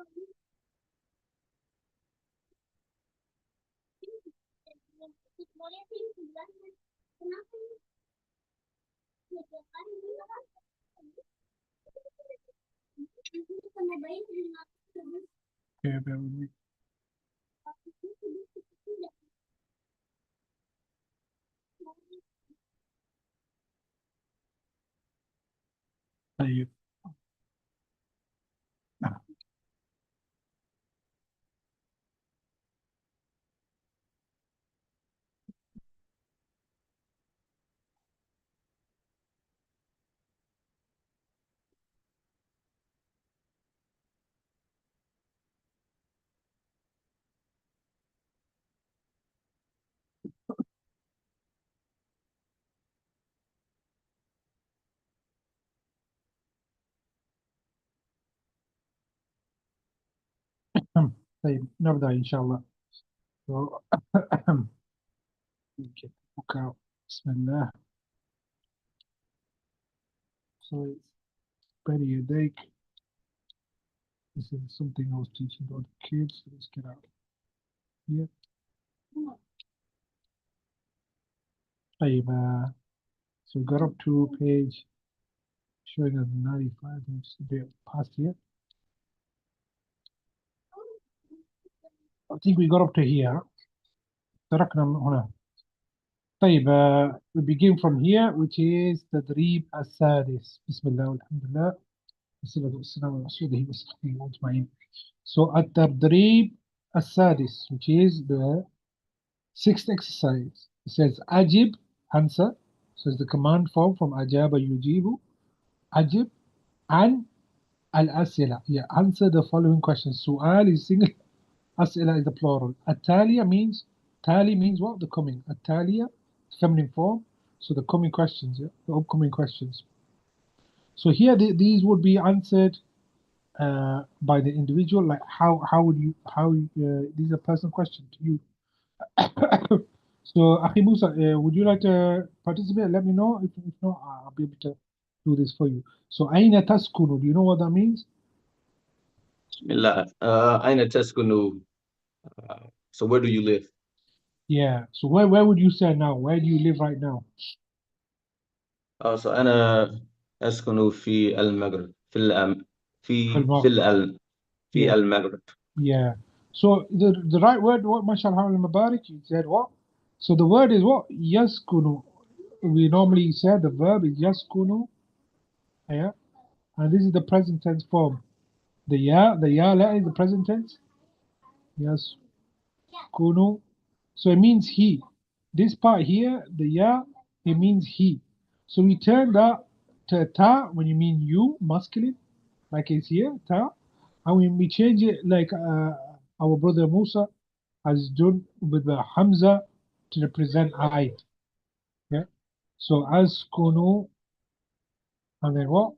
Okay, bear with me. طيب. طيب نبدأ إن شاء الله. So, okay. Okay. بسم الله. So better your day. This is something I was teaching all the kids. Let's get out here. طيب, so we got up to page showing us 95. It's a bit past here. I think we got up to here. تركنا هنا. طيب, we begin from here, which is تدريب السادس. بسم الله والحمد لله والصلاة والسلام على رسول الله وصحبه أجمعين. So التدريب السادس, which is the sixth exercise. It says أجب, answer. So it's the command form from أجاب يجيب. أجب عن الأسئلة. Yeah, answer the following questions. سؤال is single, أسئلة is the plural. التالية means, tali means what? The coming. التالية, feminine form. So the coming questions, yeah? The upcoming questions. So here these would be answered by the individual. Like how would you, these are personal questions to you. So Akhi Musa, would you like to participate? Let me know. If not, I'll be able to do this for you. So أين تسكن, do you know what that means? Bismillah. أين تسكن? So where do you live? Yeah. So where would you say now? Where do you live right now? So أنا أسكن في المغرب في الأم في المغرب. في الأل في Yeah. المغرب. Yeah. So the right word, what, mashallah al-mabarak, you said what? So the word is what? Yaskunu. We normally say the verb is yaskunu. Yeah. And this is the present tense form. The ya letter is the present tense. Yaskunu. So it means he. This part here, the ya, it means he. So we turn that to ta when you mean you, masculine, like it's here, ta. And when we change it, like our brother Musa has done with the Hamza to represent I. Yeah. So askunu, and then what?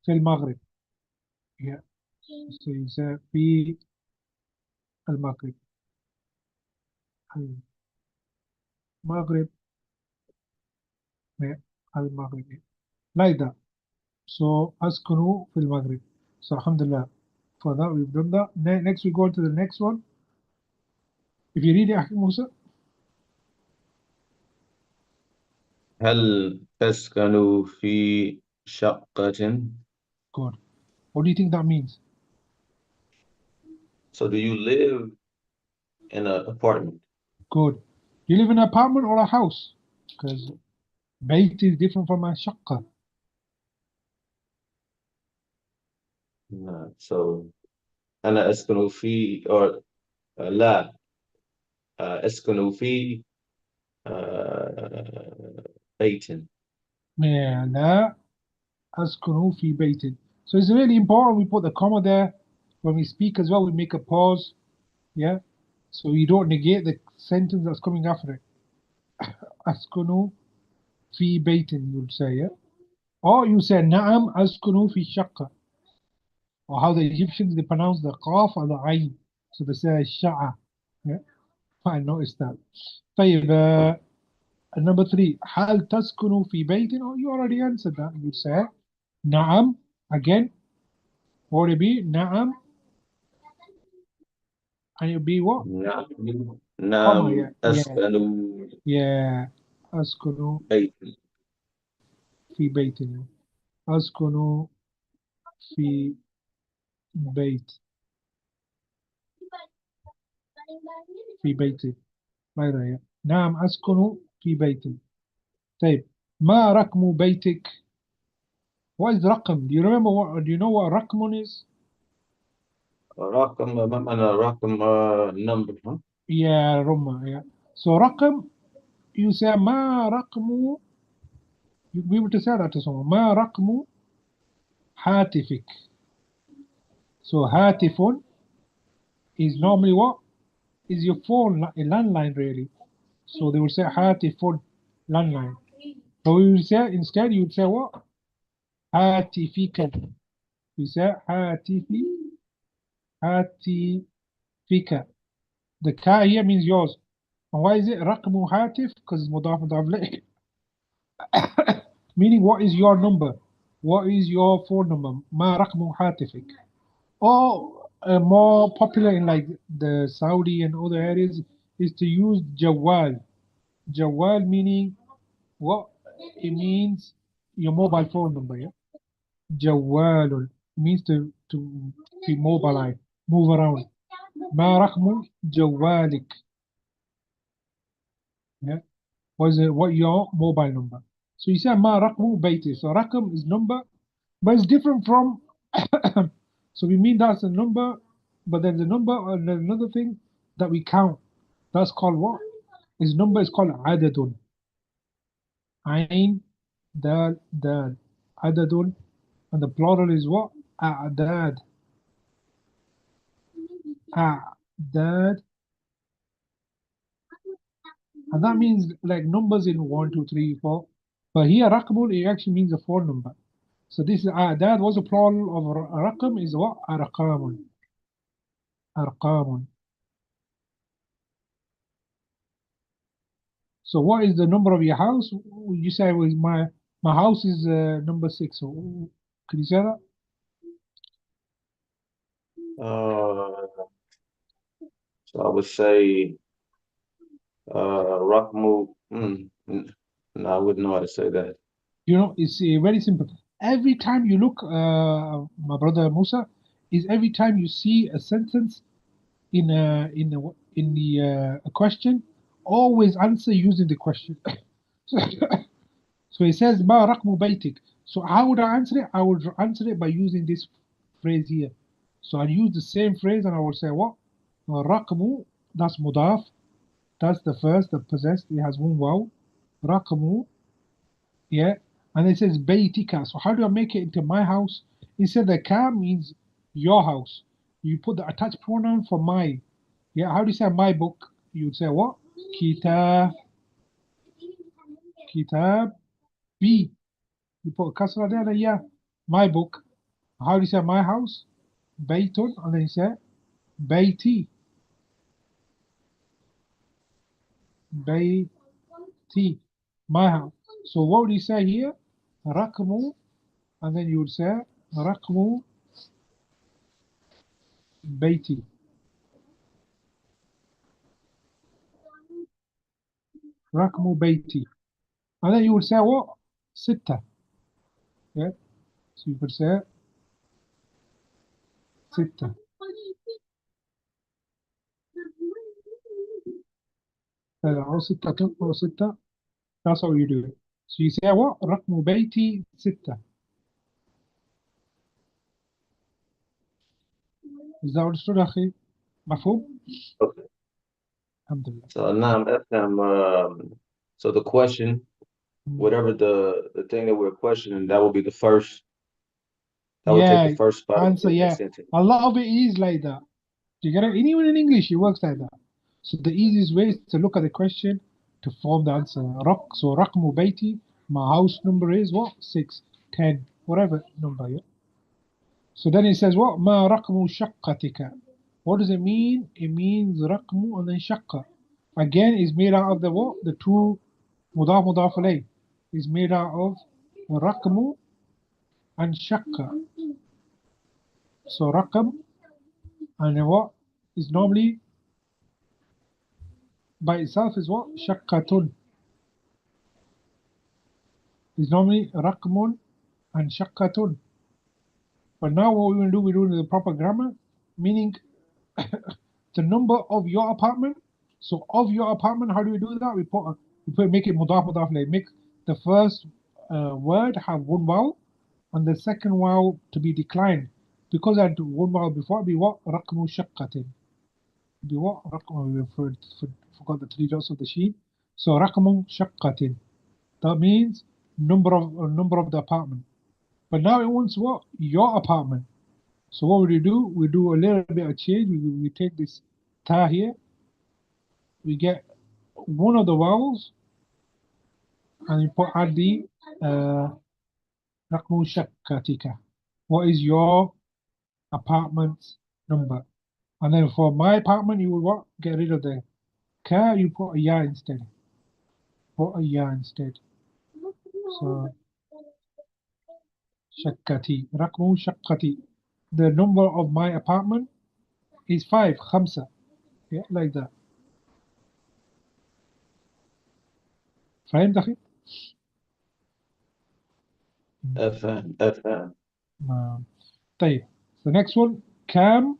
Fil Maghrib. Yeah. So you say fi al Maghrib. Al Maghrib. Yeah. Al Maghrib. Like that. So askunu fil Maghrib. So alhamdulillah. For that we've done that. Next we go on to the next one. If you read it, Ahmed Musa. هل تسكن في شقة? Good. What do you think that means? So do you live in an apartment? Good. Do you live in an apartment or a house? Because Bayt is different from a shaqqa. No. So أنا أسكن في or لا أسكن في بيت. لا أسكن في بيت. So it's really important we put the comma there. When we speak as well, we make a pause. Yeah. So you don't negate the sentence that's coming after it. أسكن في بيت, you would say, yeah. Or you say نعم أسكن في شقة. Or how the Egyptians, they pronounce the qaf or the ayn. So they say sha'a. Yeah. I noticed that. طيب, number 3, هل تسكن في بيت? Oh, you already answered that. You say نعم. Again, what would it be? نعم and it'll be what? نعم Comma, نعم أسكن yeah. أسكن بيتي. في بيتنا. أسكن في بيت في بيتي. غير نعم أسكن في بيتي. طيب ما رقم بيتك? What is رقم? Do you remember what? Do you know what رقم is? رقم ما معنى رقم number huh? Yeah, رقم. Yeah. So رقم, you say ما رقم. You be able to say that to someone. ما رقم هاتفك? So هاتف is normally what? Is your phone, a landline really. So they would say هاتف landline. But we would say instead you would say what? هاتفك. You say هاتفك. The ka here means yours. And why is it رقم هاتف? Because it's مضاف مضاف إليه. Meaning what is your number? What is your phone number? ما رقم هاتفك? Or more popular in like the Saudi and other areas is to use jawal. Jawal meaning what? It means your mobile phone number. Yeah? Jawal means to be mobile, move around. ما رقم جوالك? Yeah? What your mobile number? So you say ما رقم بيتي. So رقم is number, but it's different from. So we mean that's a number, but there's a number and another thing that we count. That's called what? His number is called عدد. Ain, dal, dal. عدد, and the plural is what? أعداد. أعداد. And that means like numbers in 1, 2, 3, 4. But here رقم, it actually means a four number. So this that was a plural of رقم is what? أرقام. أرقام. So what is the number of your house? You say was my house is number 6. So could you say that? So I would say رقم no, I wouldn't know how to say that. You know, it's very simple. Every time you look, my brother Musa, is every time you see a sentence in the a question, always answer using the question. So it says ما رقم بيتك. So how would I answer it? I would answer it by using this phrase here. So I'll use the same phrase and I will say what? رقم, that's mudaf. That's the first, the possessed. It has one wow. رقم, yeah. And it says بيتك. So how do I make it into my house? Instead the ka means your house. You put the attached pronoun for my. Yeah, how do you say my book? You'd say what? Kitab. Kitab. B. You put a kasra there, then yeah, my book. How do you say my house? Baytun, and then you say Bayti. Bayti. My house. So what would you say here? Rakmu, and then you would say Rakmu Bayti. Rakmu Bayti. And then you would say what? Sitta. Yeah. So you could say Sitta. Or Sitta, or Sitta. That's how you do it. So you say what? Rakmu Bayti Sitta. Is that understood, أخي? مفهوم؟ Okay. الحمد لله. So now I'm asking so the question, whatever the thing that we're questioning, that will be the first. That would take the Yeah, first spot answer, in the yeah. sentence. A lot of it is like that. Do you get it? And even in English, it works like that. So the easiest way is to look at the question to form the answer. So رقم بيتي, my house number is what? 6, 10, whatever number. Yeah. So then it says what? ما رقم شقتك? What does it mean? It means رقم and then شقة. Again, is made out of the what? The two مضاف مضاف إليه. Is made out of رقم and شقة. So رقم and what is normally by itself is what? شقة. It's normally رقم and شقة. But now what we're going to do, we're doing the proper grammar, meaning the number of your apartment. So of your apartment, how do we do that? Make it mudaf, like make the first word have one vowel and the second vowel to be declined. Because I had one vowel before, be what? رقم شقة. Be what? رقم, we forgot the three dots of the sheet. So رقم شقة. That means number of the apartment. But now it wants what? Your apartment. So what would we do? We do a little bit of change. We take this ta here. We get one of the vowels and we put add the رقم شقتك. What is your apartment's number? And then for my apartment, you would what? Get rid of the ka, you put a ya instead. Put a ya instead. So شقتي. رقم شقتي. The number of my apartment is 5, خمسة. Yeah, like that. فهمت أخي؟ FM. طيب. The next one, كام.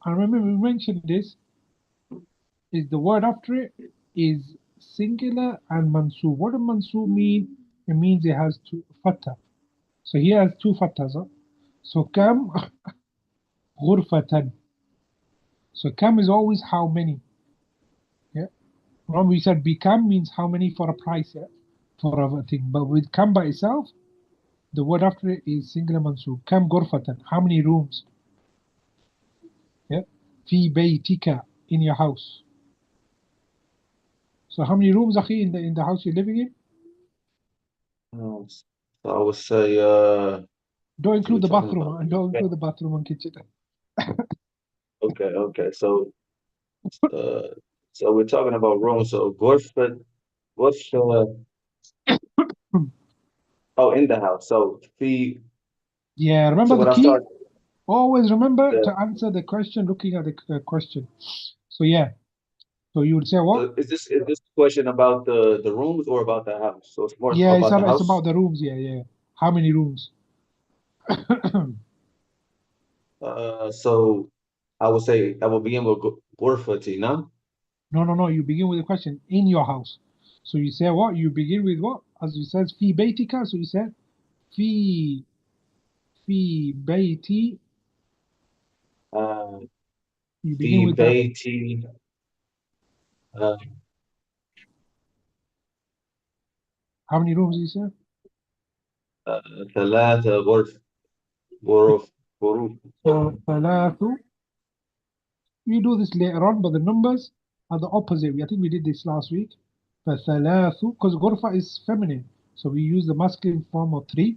I remember we mentioned this. Is the word after it is singular and mansub. What does mansub mean? It means it has two fatha. So he has two fathas. Huh? So kam ghurfatan. So kam is always how many. Yeah. Remember we said bikam means how many for a price, yeah? For a thing. But with kam by itself, the word after it is singular mansub. Kam ghurfatan. How many rooms? Yeah. Fi baytika, in your house. So how many rooms, akhi, in the house you're living in? So I would say, Don't so we're include the talking bathroom, about, huh? And don't include the bathroom and kitchen. okay. Uh, so we're talking about rooms. So what's, oh, in the house. So Yeah, so remember the when I key? start, Always remember the, to answer the question looking at the question. So yeah, so you would say what? so is this question about the rooms or about the house? So it's more Yeah, about the it's house. about the rooms. Yeah, yeah. How many rooms? So I would say I will begin with Ghurfati, no? No. You begin with a question in your house. So you say what? You begin with what? As you said, fi baitika. So you said fi baiti. Uh, You begin في with that. بيتي uh, How many rooms you said? ثلاثة غرف. So ثلاث. We do this later on, but the numbers are the opposite. I think we did this last week. فثلاث, because غرفة is feminine. So we use the masculine form of three.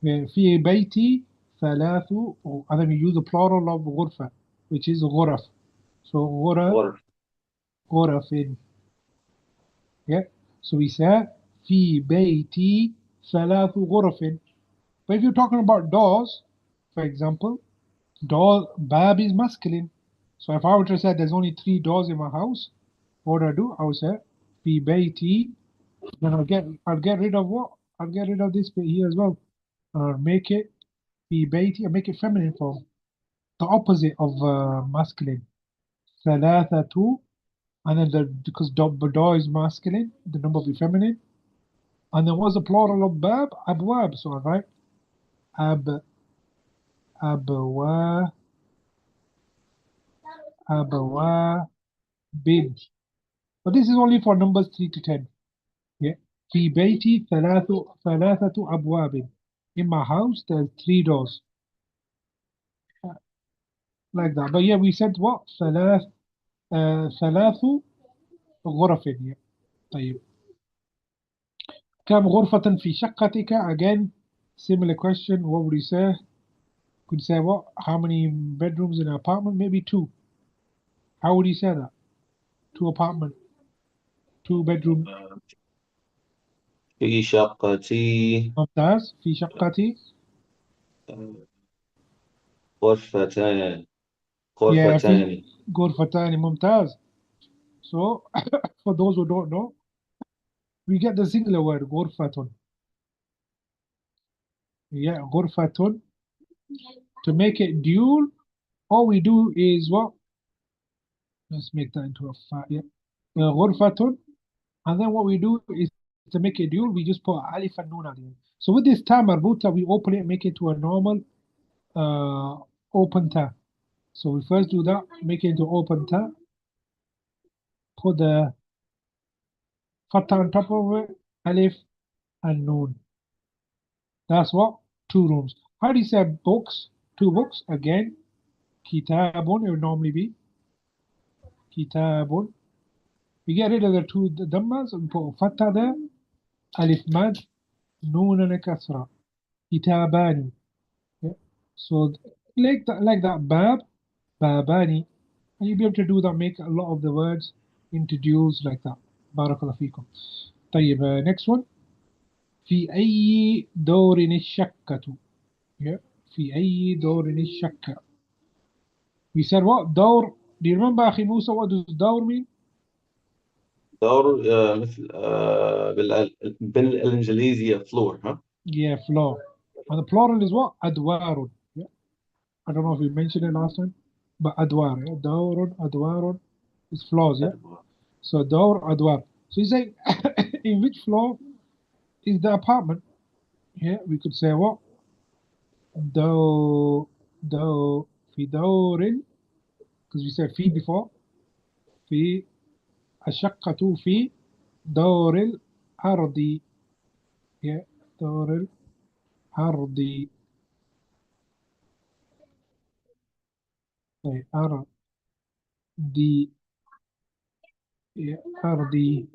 في بيتي ثلاث, and then we use the plural of غرفة, which is غرف. So غرف. غرف. Yeah. So we say في بيتي ثلاث غرف. But if you're talking about doors, for example, door, bab is masculine. So if I were to say there's only 3 doors in my house, what would I do? I would say fi baiti. Then I'll get rid of what? I'll get rid of this bit here as well. And I'll make it fi baiti. I'll make it feminine form. The opposite of masculine. ثلاثة. And then because door is masculine, the number will be feminine. And then what's the plural of bab? Abwab. So I write ab abwa abwa bin. But this is only for numbers 3 to 10. Yeah. في بيتي ثلاثة أبواب. In my house, there's 3 doors. Like that. But yeah, we said what? ثلاث غرف. Yeah. طيب. كم غرفة في شقتك? Again, similar question. What would you say? Could you say what? How many bedrooms in an apartment? Maybe 2. How would you say that? 2 apartment, 2 bedroom. في شقتي ممتاز. في شقتي. غرفتان Yeah, في غرفتان. غرفتان. ممتاز. So for those who don't know, we get the singular word غرفة. Yeah, غرفة. To make it dual, all we do is what? Let's make that into a yeah. غرفة. And then what we do is to make it dual, we just put alif and noon at the end. So with this ta marbuta, we open it, make it to a normal open ta. So we first do that, make it into open ta, put the fatha on top of it, alif and noon. That's what? Two rooms. How do you say books? Two books. Again, kitabun, it would normally be kitabun. We get rid of the two dhammas and put fatha there, alif mad, noon and a kasra. Kitabani. Yeah. So like that bab, babani. And you'll be able to do that, make a lot of the words into duals like that. Barakallahu feekum. طيب, next one. في أي دور الشكة. Yeah. في أي دور الشكة. We said what? دور. Do you remember أخي موسى what does دور mean? دور مثل بالإنجليزية floor ها. Yeah, floor. And the plural is what? أدوار. Yeah. I don't know if we mentioned it last time, but أدوار. Yeah. دور أدوار is floors. Yeah. So دور أدوار. So you say in which floor is the apartment? Yeah, we could say what? دو دو في دور, because we said في before, في الشقة في دور الأرض. Yeah, دور الأرض. أرض. Yeah, أرض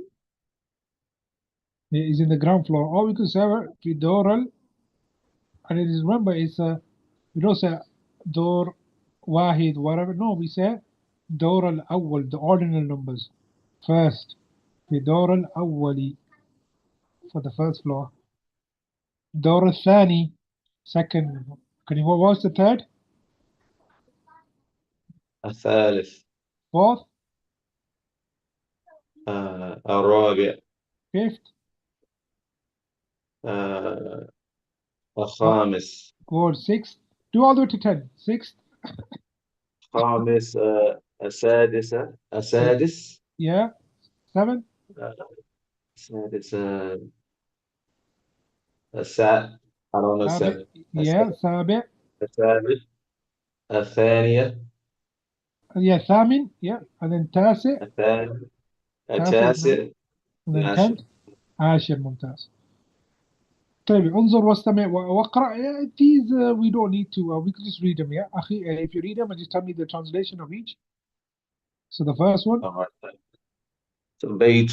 is in the ground floor. Or we could say في دور and it is, remember, it's we don't say دور واحد whatever. No, we say دور الأول, the ordinal numbers first. في دور الأول for the first floor. دور الثاني second. Can you, what was the third? الثالث. Fourth? الرابع. Fifth? الخامس. Go sixth. Do all the way to 10. Sixth? خامس. السادسة. السادس. Yeah. Seven? السادس. السابع. I don't know سابع. seven. Yeah. سابع. السابع. الثانية. Yeah. ثامن. Yeah. And then تاسع. الثاني. تاسع. التاسع. And then العاشر. 10th. عاشر. ممتاز. طيب, انظر واستمع واقرأ. Yeah, these we don't need to. We could just read them. Yeah. أخي, if you read them and just tell me the translation of each. So the first one. So بيت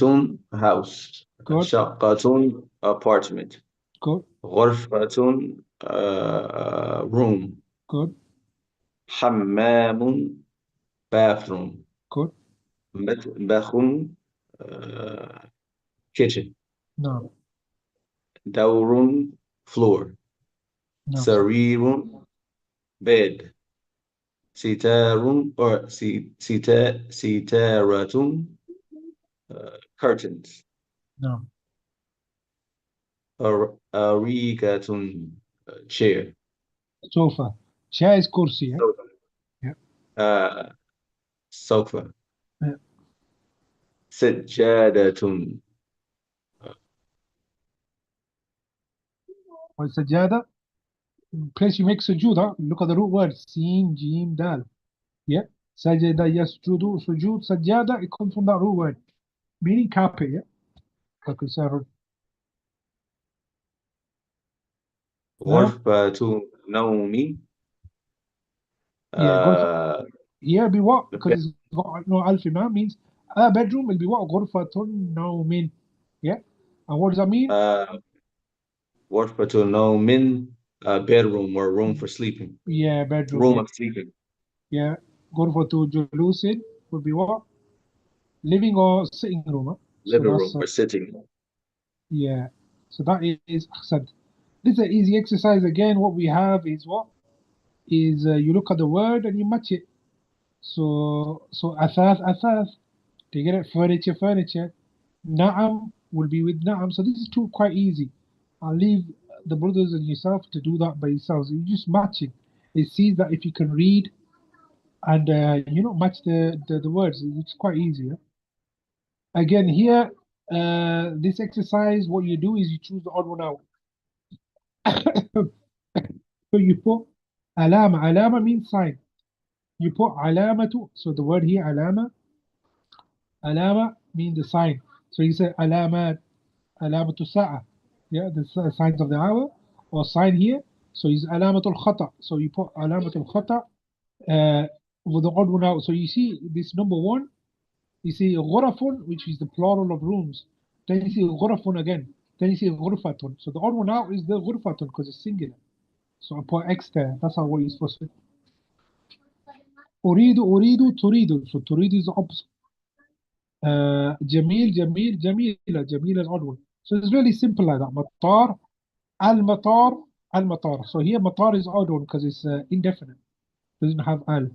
house. Good. شقة apartment. Good. غرفة room. Good. حمام bathroom. Good. مطبخ kitchen. No. دور floor. No. سرير bed. ستار or ستارة curtains. No. أريكة chair. Sofa. Chair is kursi. Yeah. Sofa. Yeah. Sofa. Yeah. سجادة. والسجادة, place you make sujood. Look at the root word. Sin, jim, dal. Yeah. Sajada, yasjudu, sujud, sajada. It comes from that root word, meaning carpet. Yeah. Like we said. غرفة نومي. Yeah. Here be what? Because bed- it's got no alf imam, means a bedroom will be what? غرفتun naumin. Yeah. And what does that mean? غرفة نوم bedroom or room for sleeping. Yeah, bedroom. Room Yeah. of sleeping. Yeah. غرفة julusin would be what? Living or sitting room. Huh? Living So room or sitting. yeah. So that is ahsant. This is an easy exercise. Again, what we have is what? Is you look at the word and you match it. So athas, Do you get it? Furniture, furniture. Na'am will be with na'am. So this is two quite easy. I'll leave the brothers and yourself to do that by yourselves. You just matching. It sees that if you can read and match the words, it's quite easy. Yeah? Again, here, this exercise, what you do is you choose the odd one out. So you put alama. Alama means sign. You put alamatu. So the word here, alama. Alama means the sign. So you say alamat, alamatu sa'a. Yeah, the signs of the hour or sign here. So it's alamatul khata. So you put alamatul khata with the odd one out. So you see this number one, you see ghurafun, which is the plural of rooms. Then you see ghurafun again. Then you see ghurfatun. So the odd one out is the ghurfatun because it's singular. So I put X there. That's how what you're supposed to. أريد أريد تريد. So تريد is the opposite. جميل جميل جميلة. جميلة is odd one. So it's really simple like that. مطار المطار المطار. So here matar is odd one because it's indefinite. Doesn't have al.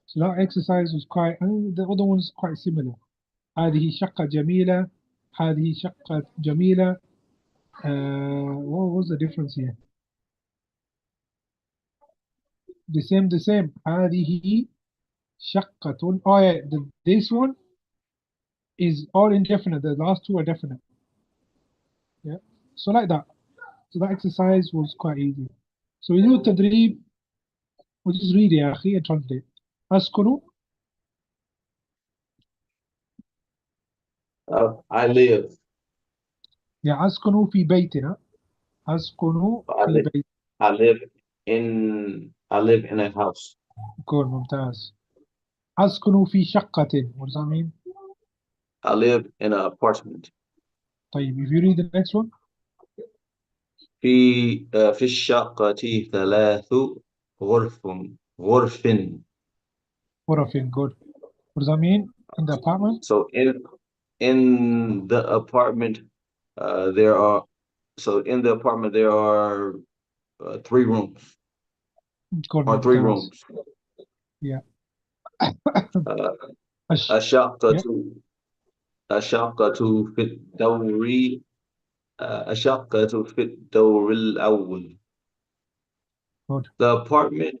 So that exercise was quite. I mean, the other one's quite similar. هذه شقة جميلة. هذه شقة جميلة. What was the difference here? The same, the same. هذه شقة. Oh yeah, this one is all indefinite. The last two are definite. Yeah. So like that. So that exercise was quite easy. So we do التدريب. We just read يا أخي and translate. أسكن. I live. يا أسكن في بيتنا. أسكن I في live. بيت. I live in a house. كون ممتاز. أسكن في شقة. What does that mean? I live in an apartment. طيب, if you read the next one. في الشقة 3 غرف. غرف. Good. What does that mean? In the apartment? So in the apartment, there are there are 3 rooms كون or three ممتاز. rooms. Yeah. Uh, أش. الشقة Yeah. الشقة في الدور الشقة في الدور الأول. Good. The apartment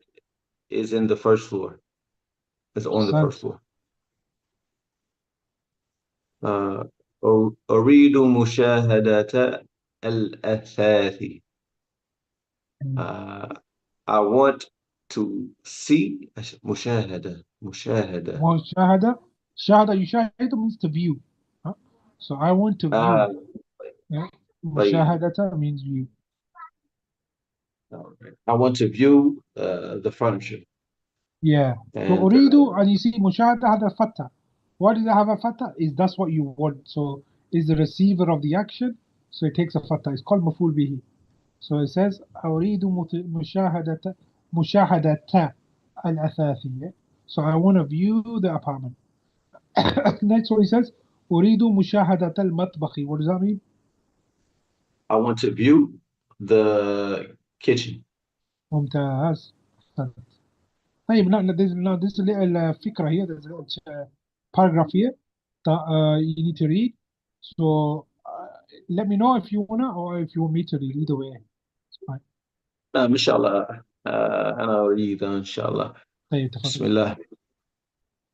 is in the first floor. It's on the first أحسنت. floor. Uh, أريد مشاهدة الأثاث. Uh, I want to see مشاهدة. مشاهدة. شاهد يشاهد means to view. Huh? So I want to view. Uh, Yeah. طيب. مشاهدة means view. All right. I want to view the furniture. Yeah. So And أريد, and you see مشاهدة هذا فتح. Why does it have a fatah? Is that's what you want. So is the receiver of the action. So it takes a fatah. It's called مفعول به. So it says أريد مشاهدة الأثاثية. So I want to view the apartment. Next one, he says أريد مشاهدة المطبخ. What does that mean? I want to view the kitchen. ممتاز. طيب, now this little فكرة here. There's a little paragraph here that you need to read. So let me know if you wanna or if you want me to read. Either way, it's fine. نعم إن شاء الله. أنا أريد إن شاء الله. طيب, بسم تفضل. الله.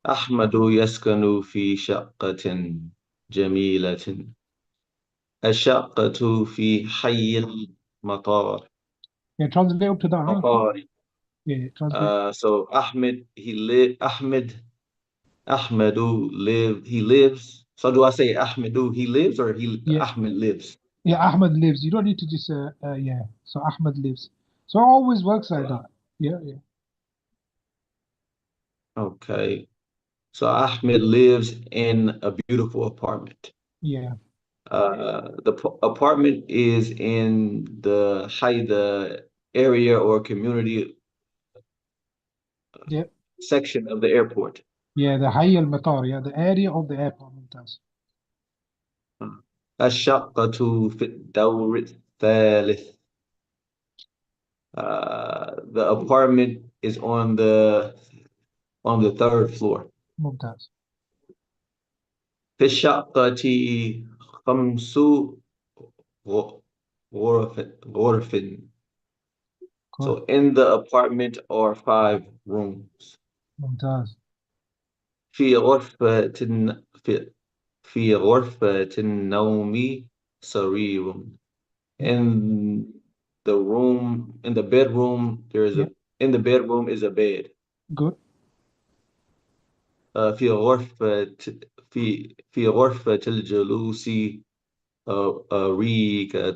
أحمد يسكن في شقة جميلة. الشقة في حي المطار. Yeah, translate up to that, huh? مطار. Yeah, translate. So Ahmedu he lives. So do I say Ahmedu he lives or Yeah, Ahmed lives? yeah. Ahmed lives. You don't need to just yeah. So Ahmed lives. So it always works like that. Yeah, yeah, Okay. So Ahmed lives in a beautiful apartment. yeah, Apartment is in the area or community yeah, section of the airport. yeah. The حي المطار. Yeah, the area of the airport. ممتاز. الشقة في الدور الثالث. The apartment is on the third floor. ممتاز. في الشقة 5 غرف. Good. So in the apartment are 5 rooms. ممتاز. في غرفة في في غرفة النوم سرير. Yeah. In the bedroom, Yeah. in the bedroom is a bed. Good. في غرفة في غرفة الجلوس أريكة.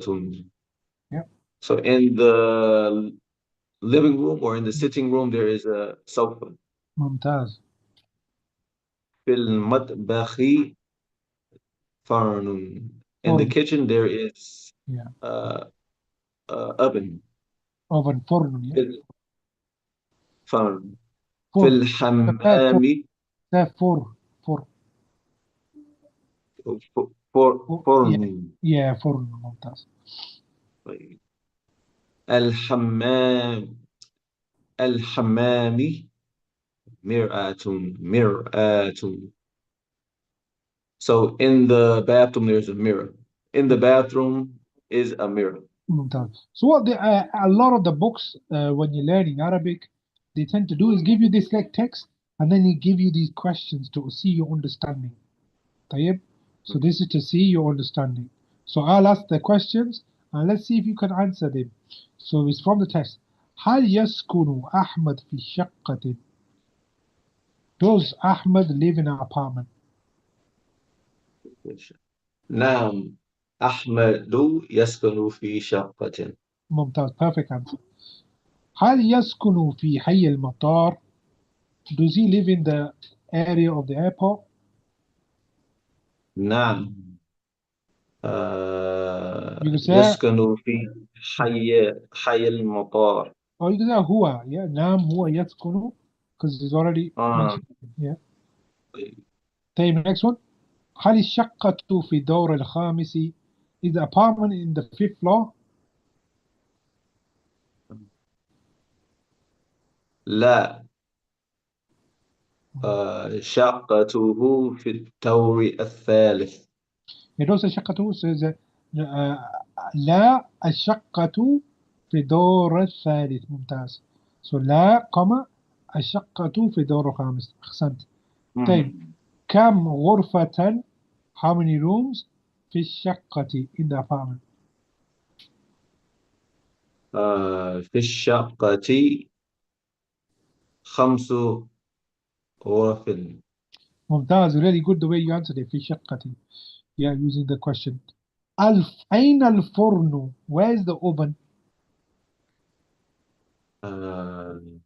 Yeah. So in the living room or in the sitting room, there is a sofa. ممتاز. في المطبخ فرن. In the فرن. kitchen, there is Yeah. uh, oven. Oven فرن. Yeah. في الفرن. في فر. فر. الحمام فر. فر. Yeah. فرن. Yeah. فرن. ممتاز. طيب. الحمام الحمام مرآة. So in the bathroom, there's a mirror. In the bathroom is a mirror. ممتاز. So what a lot of the books when you're learning Arabic, they tend to do is give you this like text and then they give you these questions to see your understanding. طيب? So this is to see your understanding. So I'll ask the questions and let's see if you can answer them. So it's from the text. هل يسكن أحمد في شقة? Does Ahmed live in an apartment? نعم أحمد يسكن في شقة. ممتاز. Perfect answer. هل يسكن في حي المطار? Does he live in the area of the airport? نعم You can say, يسكن في حي المطار. or you can say هو. Yeah, نعم هو يسكن because it's already آه. mentioned. Yeah. طيب next one. هل الشقة في الدور الخامس? Is the apartment in the fifth floor? لا شقته في الدور الثالث. It also شقته says لا الشقة في الدور الثالث. ممتاز. So لا كما الشقة في الدور الخامس. أحسنت. طيب كم غرفة how many rooms في الشقة in the apartment? في الشقة 5 غرف. ممتاز. Really good the way you answered it. في الشقة. Yeah, using the question. أين الفرن? Where is the oven? آه، Yeah.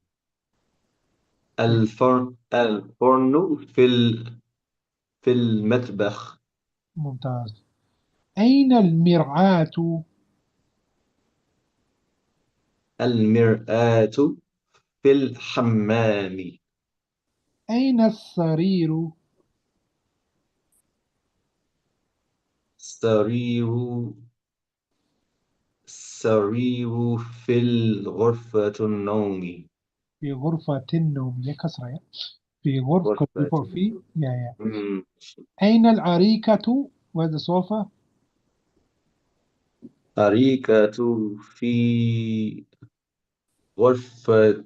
الفرن في المطبخ. ممتاز. أين المرآة؟ المرآة في الحمام. أين السرير؟ سرير سرير في غرفة النوم. في غرفة النوم. هي كسرة. يا. في غرفة كنت غرفة بيقول في. يا. مم. أين الأريكة؟ Where's the sofa? أريكة في غرفة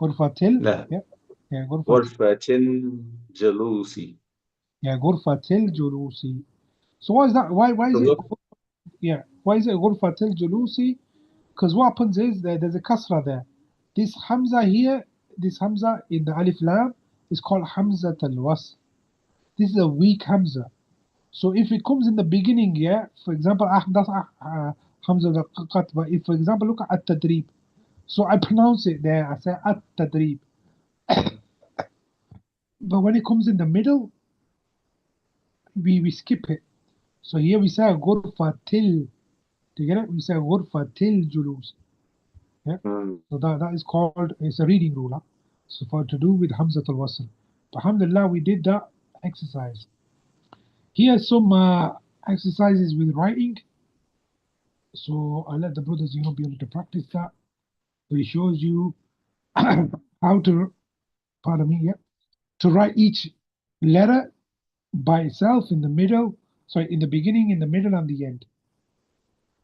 غرفة ال. لا يا. يا غرفة. غرفة جلوس. يا غرفة الجلوس. So why is that? Why is it? Yeah. Why is it غرفة الجلوس? Because what happens is there's a kasra there. This hamza here, this hamza in the alif lam is called hamza al-wasl. This is a weak hamza. So if it comes in the beginning, yeah, for example, that's hamza al-qat. But if, for example, look at tadrib. So I pronounce it there. I say at tadrib. But when it comes in the middle, we skip it. So here we say ghurfa til. Do you get it? We say ghurfa til julus. Yeah. مم. So that is called, it's a reading rule. Huh? So for to do with Hamzat al Wasl. But alhamdulillah, we did that exercise. Here's some exercises with writing. So I let the brothers, be able to practice that. So it shows you how to, pardon me, yeah. to write each letter by itself in the middle, sorry, in the beginning, in the middle, and the end.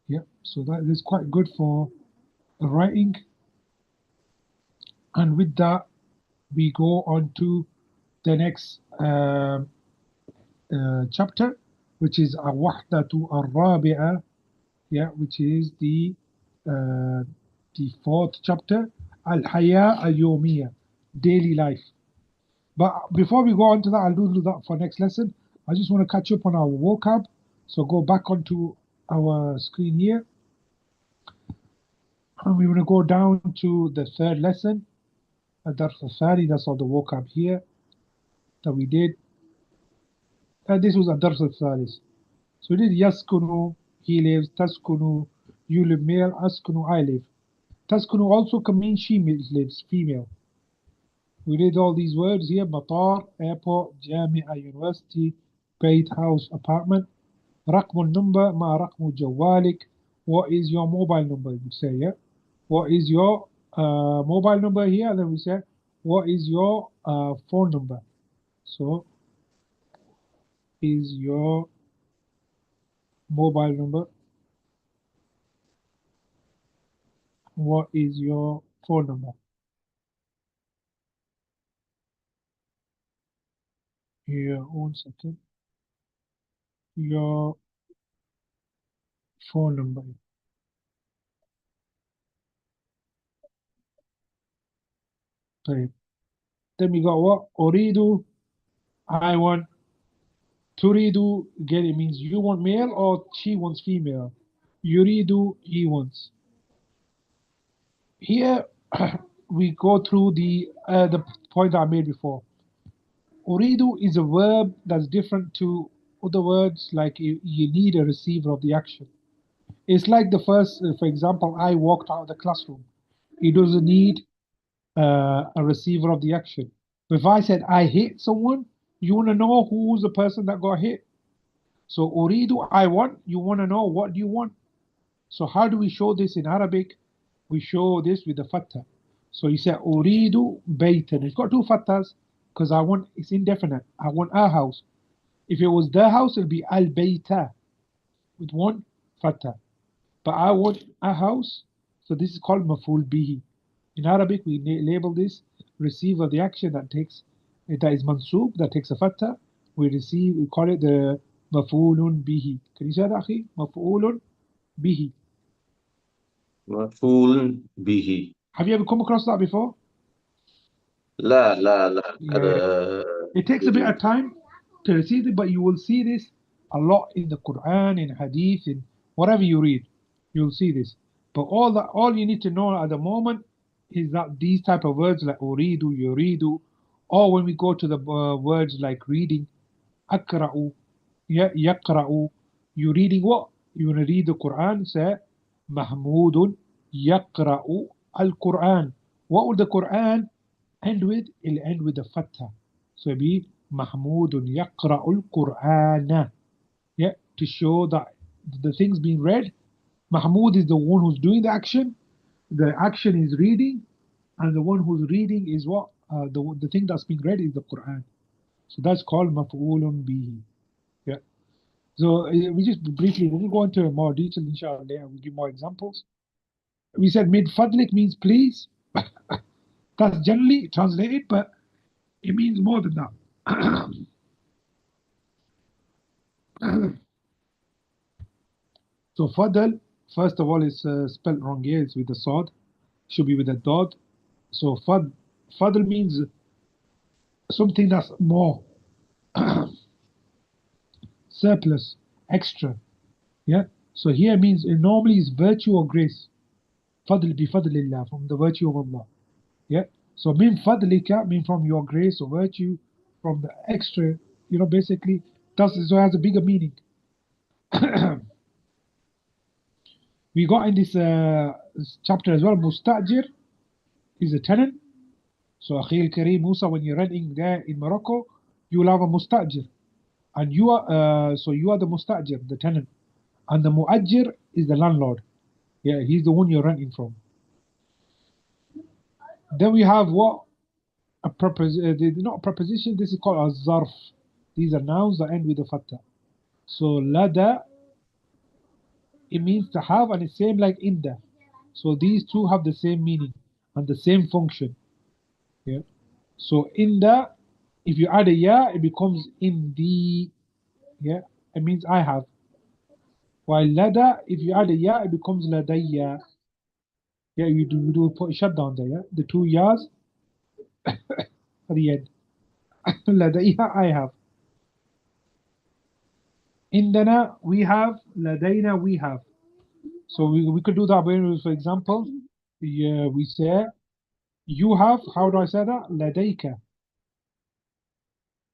Yeah, so that is quite good for writing. And with that, we go on to the next chapter, which is Al-Wahdatu Al-Rabi'a, yeah, which is the fourth chapter, Al-Haya Al-Yawmiya, daily life. But before we go on to that, I'll do that for next lesson. I just want to catch up on our vocab. So go back onto our screen here. And we're going to go down to the third lesson. That's all the vocab here that we did. This was Adars al-Thalis. So we did Yaskunu, he lives, Taskunu, you live male, Askunu, I live. Taskunu also can mean she lives, female. We did all these words here, Matar, airport, Jamia, university, bait, house, apartment. Rakmun number, ma rakmu jawalik. What is your mobile number? We say, yeah. What is your mobile number here? And then we say, what is your phone number? So, is your mobile number? What is your phone number? Here, 1 second. Your phone number. طيب. Then we got what? أريد, I want. تريد, again, it means you want male or she wants female. يريد, he wants. Here, we go through the point that I made before. Uridu is a verb that's different to other words, like you need a receiver of the action. It's like the first, for example, I walked out of the classroom. It doesn't need a receiver of the action. But if I said I hit someone, you want to know who's the person that got hit. So Uridu, I want, you want to know what do you want. So how do we show this in Arabic? We show this with the fatha. So you say Uridu baytan. It's got two fathas because I want, it's indefinite. I want a house. If it was the house, it'll be al bayta with one fatha. But I want a house, so this is called maful bihi. In Arabic, we label this receiver the action that is mansub, that takes a fatha. We call it the mafulun bihi. Can you say that, akhi? Mafulun bihi. مفعول به. Have you ever come across that before? لا Yeah. هذا It takes a bit جديد. of time to receive it, but you will see this a lot in the Quran, in Hadith, in whatever you read. You'll see this. But all you need to know at the moment is that these type of words like uridu, yuridu, or when we go to the words like reading, akra'u, yaqra'u, you reading what? You want to read the Quran, say Mahmudun yaqra'u al-Quran. What would the Quran end with? It'll end with the fatha. So it'll be Mahmudun yaqra'ul Qur'ana. Yeah, to show that the things being read, Mahmud is the one who's doing the action is reading, and the one who's reading is what? The thing that's being read is the Quran. So that's called Maf'ulun bihi. Yeah. So we just briefly, we'll go into more detail, inshallah, and we'll give more examples. We said mid fadlik means please. That's generally translated, but it means more than that. So fadl, first of all, is spelled wrong here. It's with the sod. Should be with a dot. So fadl means something that's more, surplus, extra. Yeah. So here means it normally is virtue or grace. Fadl bi fadlillah, from the virtue of Allah. Yeah. So min fadlika mean from your grace or virtue, from the extra. Basically, so it has a bigger meaning. We got in this chapter as well. Mustajir is a tenant. So Akhil Kareem Musa, when you're renting there in Morocco, you will have a mustajir, and you are the mustajir, the tenant, and the muajir is the landlord. Yeah, he's the one you're renting from. Then we have what? not a preposition, this is called a zarf. These are nouns that end with a fatha. So lada, it means to have, and it's same like inda. So these two have the same meaning and the same function. Yeah. So inda, if you add a ya, it becomes indi. Yeah. It means I have. While lada, if you add a ya, it becomes ladayya. Yeah, you do put a shutdown there. Yeah. The two yas at the end. ladayya, I have. Indana, we have. Ladayna, we have. So we could do that by, for example, we say, you have, how do I say that? لديك.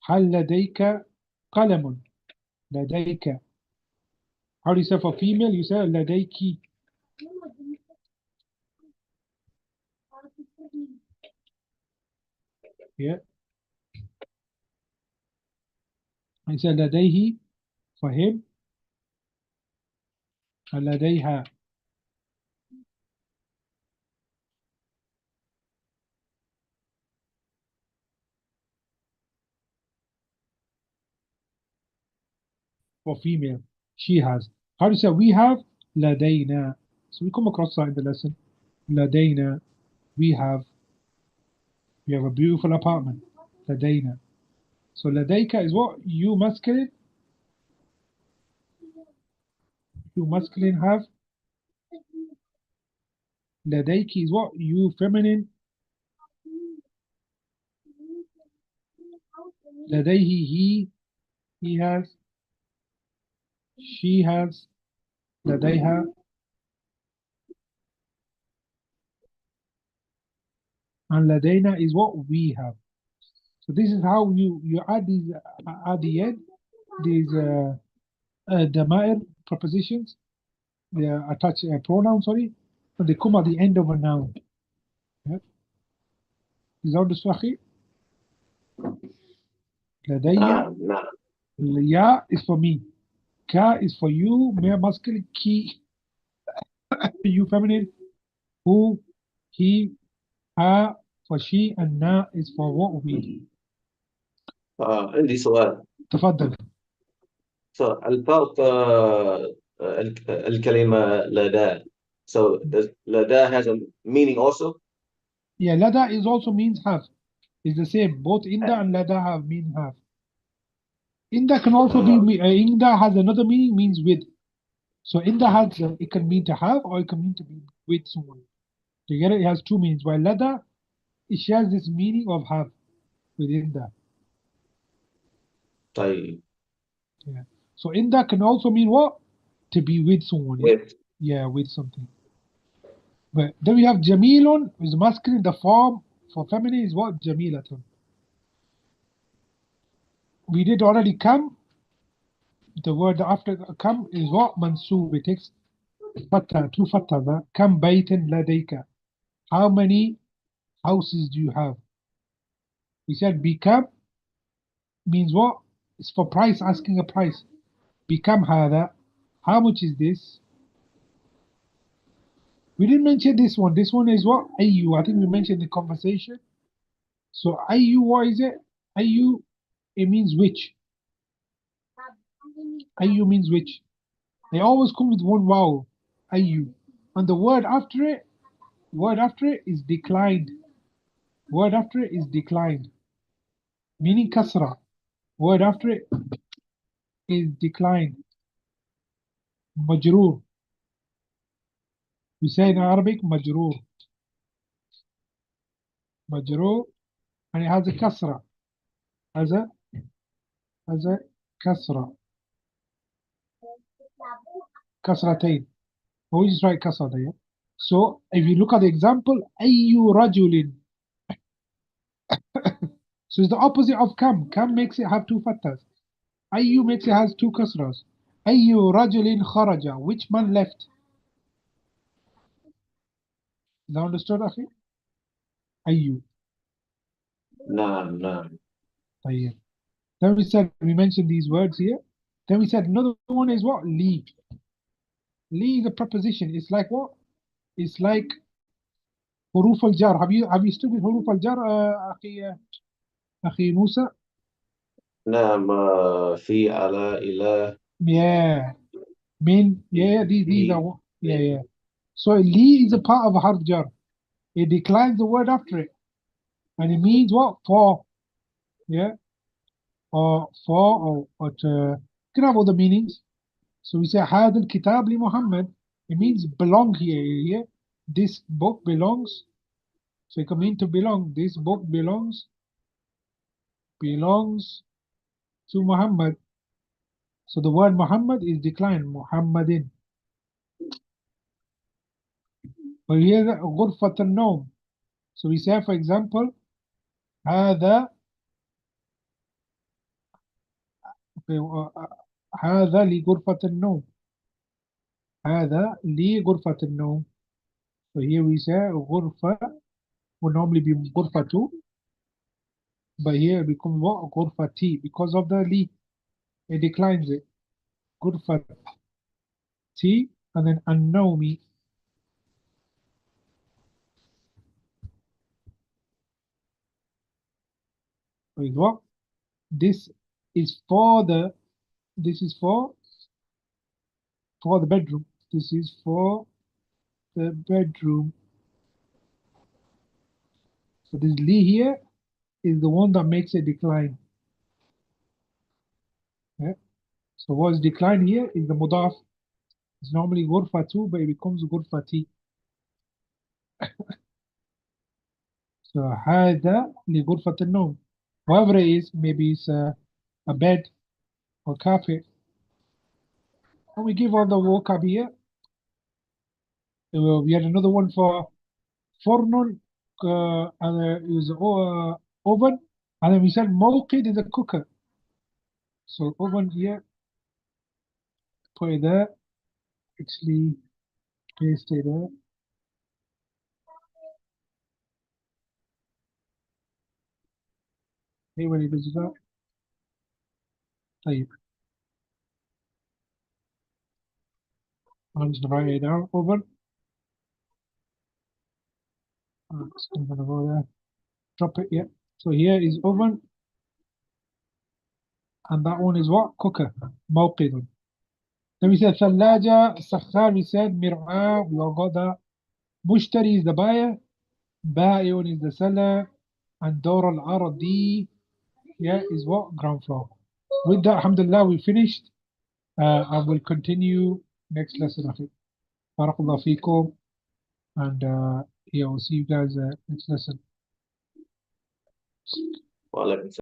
هل لديك قلم? لديك. How do you say for female? You say لديك. Yeah. I say لديه for him. لديها. For female. She has. How do you say we have? لدينا. So we come across that in the lesson. لدينا. We have. We have a beautiful apartment. لدينا. So لديك is what? You masculine. You masculine have. لديك is what? You feminine. لديه he has. She has. لديها. And لدينا is what we have. So this is how you add these at the end, these damair prepositions, they are attached a pronoun, sorry, and they come at the end of a noun. Yeah. Is that the صحيح? لدي. Nah. Ya is for me. Ka is for you, male masculine. Ki, you feminine. Who, he, her for she, and na is for what we. عندي سؤال. تفضل. So الفرق الكلمة لدى. So does لدى has a meaning also? Yeah, lada is also means have. It's the same. Both inda and lada have mean have. Inda can also be, inda has another meaning, means with. So inda has, it can mean to have or it can mean to be with someone. Together it has two meanings. While lada, it shares this meaning of have with inda. طيب. Yeah. So inda can also mean what? To be with someone. Yeah. With. Yeah, with something. But then we have jamilun is masculine. The form for feminine is what? Jamilatun. We did already come. The word after come is what? Mansub. It takes fatha, two fatha. Kam baytan ladayka. How many houses do you have? We said become means what? It's for price, asking a price. Become hada. How much is this? We didn't mention this one. This one is what? Ayu. I think we mentioned the conversation. So ayu, what is it? Ayu, it means which. Ayu means which. They always come with one vowel. Ayu. And the word after it is declined. Word after it is declined. Meaning kasra. Word after it is declined. Majroor. We say in Arabic majroor. Majroor. And it has a kasra. Has a kasra. Kasratain. We just write kasra there. So if you look at the example, ayu rajulin. So it's the opposite of kam. Kam makes it have two fathas. Ayu makes it has two kasras. Ayu rajulin kharaja. Which man left? Is that understood, Akhi? Ayu. نعم. طيب. Then we mentioned these words here. Then we said another one is what? Li. Li is a preposition. It's like what? It's like حروف الجر. Have you studied حروف الجر أخي موسى? نعم في على إله Yeah. Mean, yeah, these are, في yeah. So li is a part of a harf jar. It declines the word after it. And it means what? For. Yeah. Or for, or to. Can have all the meanings. So we say, هذا الكتاب لمحمد. It means belong here. Yeah. This book belongs. So it can mean to belong. This book belongs to Muhammad. So the word Muhammad is declined. Muhammadin. But here, غرفة النوم. So we say, for example, هذا هذا لغرفة النوم. هذا لغرفة النوم. So here we say غرفة would normally be غرفة, but here it becomes what? غرفتي, because of the li. It declines it. غرفتي, and then النومي. So it's what? This is for the, this is for the bedroom. This is for the bedroom. So this li here is the one that makes a decline. Yeah? So what is declined here is the mudaf. It's normally غرفة, but it becomes غرفتي. So هذا لغرفة النوم. Whatever it is, maybe it's a bed or carpet. And we give all the vocab here. We had another one for فرن, and it was oven. And then we said موقد is a cooker. So oven here, put it there. Actually, paste it there. Here when it is that. طيب. I'm just write it down. Oven. I'm gonna go there. Drop it, yeah. So here is oven, and that one is what? Cooker. موقد. Then we said ثلاجة, سخان, we said مرآة, we all got that. مشتري is the buyer, بائع is the seller, and دور الأرضي, yeah, is what? Ground floor. With that, alhamdulillah, we finished. I will continue next lesson, I think. Barakallah feekum, and yeah, we'll see you guys next lesson. وعليكم